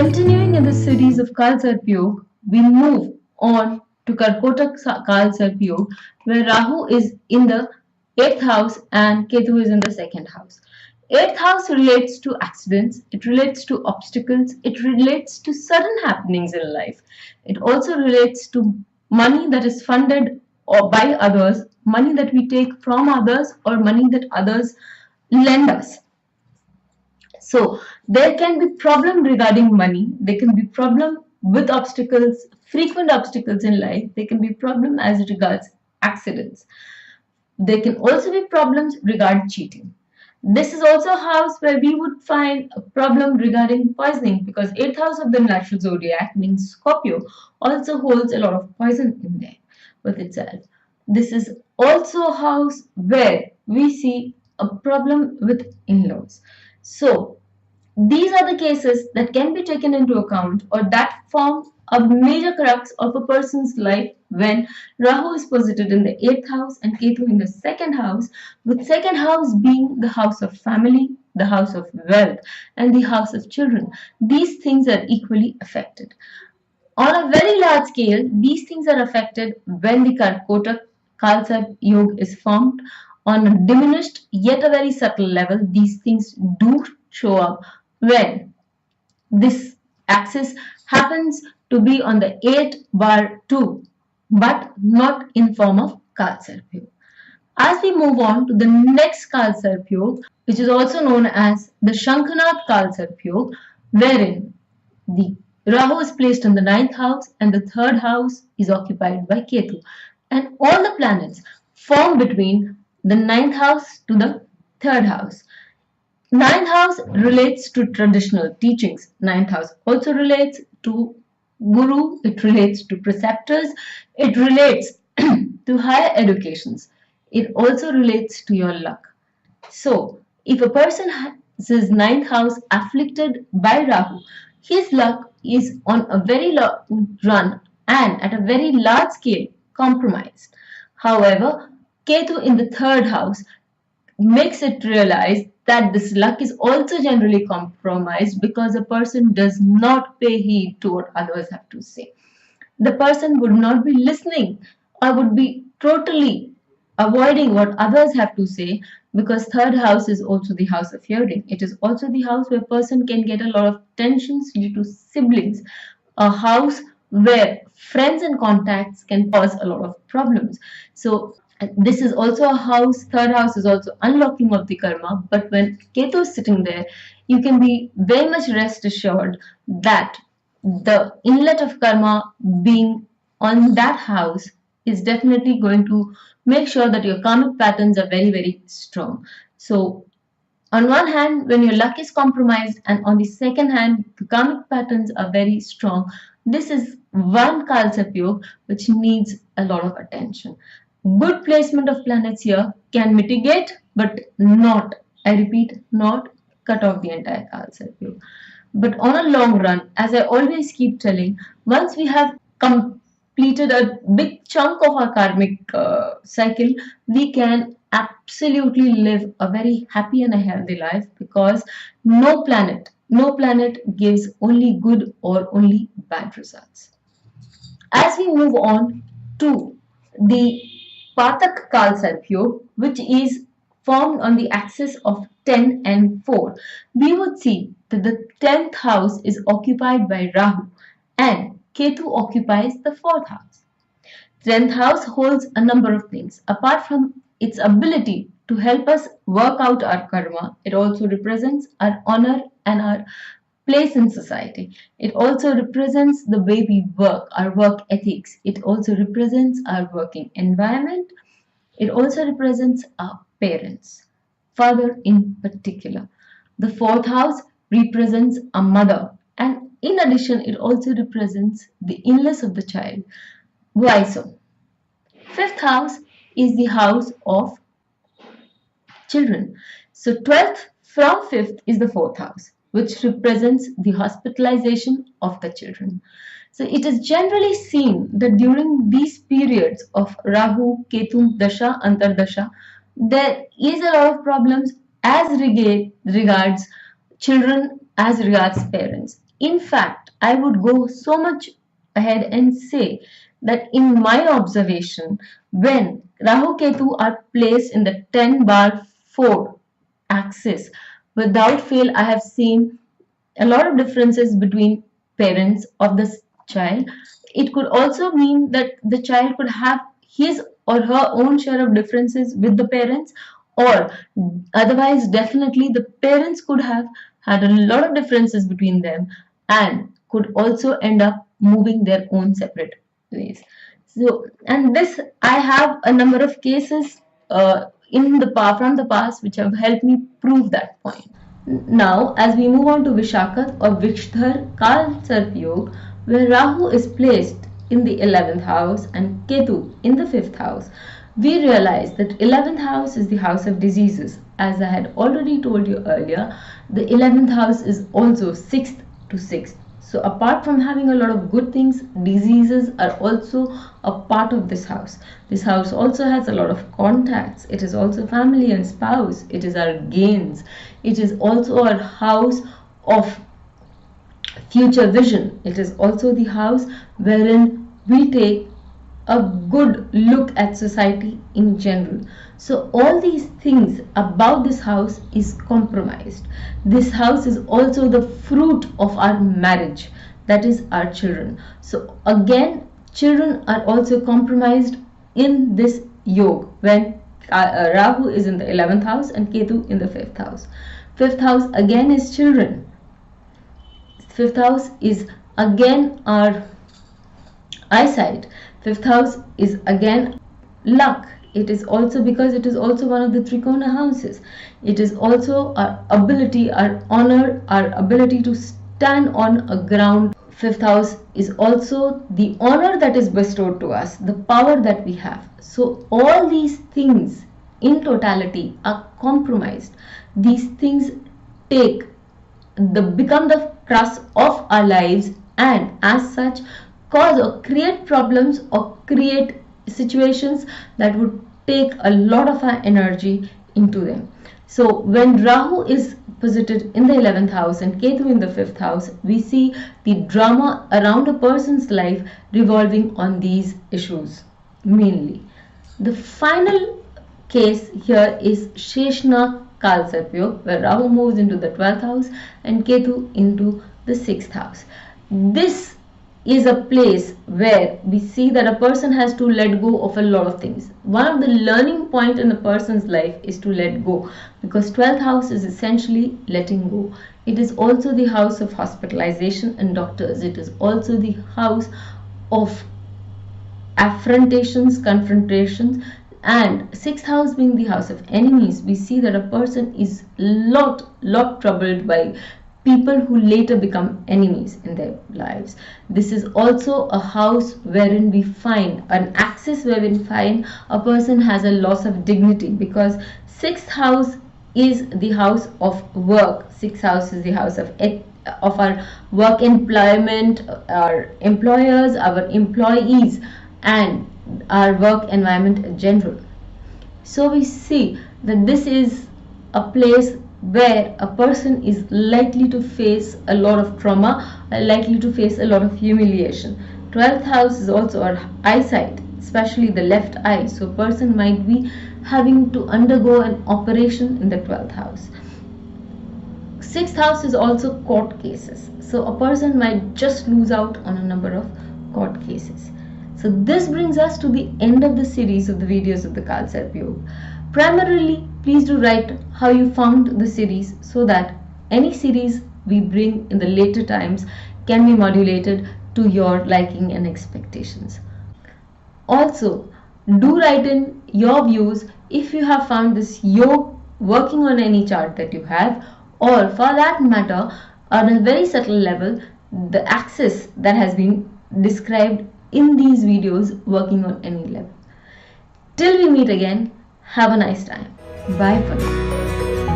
Continuing in the series of KalSarp Yog, we move on to KalSarp Yog, where Rahu is in the 8th house and Ketu is in the 2nd house. 8th house relates to accidents, it relates to obstacles, it relates to sudden happenings in life. It also relates to money that is funded or by others, money that we take from others, or money that others lend us. So there can be problem regarding money, there can be problem with obstacles, frequent obstacles in life, there can be problem as regards accidents. There can also be problems regarding cheating. This is also a house where we would find a problem regarding poisoning, because 8th house of the natural zodiac means Scorpio also holds a lot of poison in there with itself. This is also a house where we see a problem with in-laws. So these are the cases that can be taken into account, or that form a major crux of a person's life when Rahu is posited in the 8th house and Ketu in the 2nd house, with 2nd house being the house of family, the house of wealth, and the house of children. These things are equally affected. On a very large scale, these things are affected when the KalSarp Yoga is formed. On a diminished yet a very subtle level, these things do show up when this axis happens to be on the 8/2, but not in form of KalSarp Yoga. As we move on to the next KalSarp Yoga, which is also known as the Shankhanath KalSarp Yoga, wherein the Rahu is placed in the 9th house and the 3rd house is occupied by Ketu, and all the planets form between the 9th house to the 3rd house. 9th house relates to traditional teachings. 9th house also relates to guru, it relates to preceptors, it relates to higher educations. It also relates to your luck. So, if a person has his 9th house afflicted by Rahu, his luck is on a very long run and at a very large scale compromised. However, Ketu in the 3rd house makes it realize that this luck is also generally compromised because a person does not pay heed to what others have to say. The person would not be listening or would be totally avoiding what others have to say, because 3rd house is also the house of hearing. It is also the house where a person can get a lot of tensions due to siblings, a house where friends and contacts can cause a lot of problems. So this is also a house, 3rd house is also unlocking of the karma, but when Ketu is sitting there, you can be very much rest assured that the inlet of karma being on that house is definitely going to make sure that your karmic patterns are very, very strong. So on one hand, when your luck is compromised, and on the second hand, the karmic patterns are very strong, this is one KalSarp Yoga which needs a lot of attention. Good placement of planets here can mitigate, but not, I repeat, not cut off the entire KalSarp Yoga. But on a long run, as I always keep telling, once we have completed a big chunk of our karmic cycle, we can absolutely live a very happy and a healthy life, because no planet gives only good or only bad results. As we move on to the Patak KalSarp Yoga, which is formed on the axis of 10 and 4, we would see that the 10th house is occupied by Rahu and Ketu occupies the 4th house. 10th house holds a number of things. Apart from its ability to help us work out our karma, it also represents our honor and our place in society. It also represents the way we work, our work ethics. It also represents our working environment. It also represents our parents, father in particular. The 4th house represents a mother, and in addition, it also represents the in-laws of the child. Why so? 5th house is the house of children. So 12th from 5th is the 4th house, which represents the hospitalization of the children. So it is generally seen that during these periods of Rahu, Ketu, Dasha, Antardasha, there is a lot of problems as regards children, as regards parents. In fact, I would go so much ahead and say that in my observation, when Rahu-Ketu are placed in the 10/4 axis, without fail, I have seen a lot of differences between parents of this child. It could also mean that the child could have his or her own share of differences with the parents, or otherwise, definitely the parents could have had a lot of differences between them and could also end up moving their own separate ways. So, and this, I have a number of cases in the from the past which have helped me prove that point. Now, as we move on to Vishakha or Vikshthar KalSarp Yog, where Rahu is placed in the 11th house and Ketu in the 5th house, we realize that 11th house is the house of diseases. As I had already told you earlier, the 11th house is also 6th to 6th. So apart from having a lot of good things, diseases are also a part of this house. This house also has a lot of contacts. It is also family and spouse. It is our gains. It is also our house of future vision. It is also the house wherein we take a good look at society in general. So all these things about this house is compromised. This house is also the fruit of our marriage, that is our children. So again, children are also compromised in this yoga when Rahu is in the 11th house and Ketu in the 5th house. 5th house again is children. 5th house is again our eyesight. 5th house is again luck. It is also because it is also one of the Trikona houses. It is also our ability, our honor, our ability to stand on a ground. 5th house is also the honor that is bestowed to us, the power that we have. So all these things in totality are compromised. These things become the crux of our lives, and as such cause or create problems or create situations that would take a lot of our energy into them. So when Rahu is posited in the 11th house and Ketu in the 5th house, we see the drama around a person's life revolving on these issues mainly. The final case here is Sheshna KalSarp Yog, where Rahu moves into the 12th house and Ketu into the 6th house. This is a place where we see that a person has to let go of a lot of things. One of the learning points in a person's life is to let go, because 12th house is essentially letting go. It is also the house of hospitalization and doctors. It is also the house of affrontations, confrontations, and 6th house being the house of enemies. We see that a person is lot troubled by people who later become enemies in their lives. This is also a house wherein we find an axis where we find a person has a loss of dignity, because 6th house is the house of work. 6th house is the house of our work employment, our employers, our employees, and our work environment in general. So we see that this is a place where a person is likely to face a lot of trauma, likely to face a lot of humiliation. 12th house is also our eyesight, especially the left eye. So a person might be having to undergo an operation in the 12th house. 6th house is also court cases. So a person might just lose out on a number of court cases. So this brings us to the end of the series of the videos of the KalSarp Yoga. Primarily, please do write how you found the series, so that any series we bring in the later times can be modulated to your liking and expectations. Also, do write in your views if you have found this yoga working on any chart that you have, or for that matter, on a very subtle level, the axis that has been described in these videos working on any level. Till we meet again, have a nice time. Bye for now.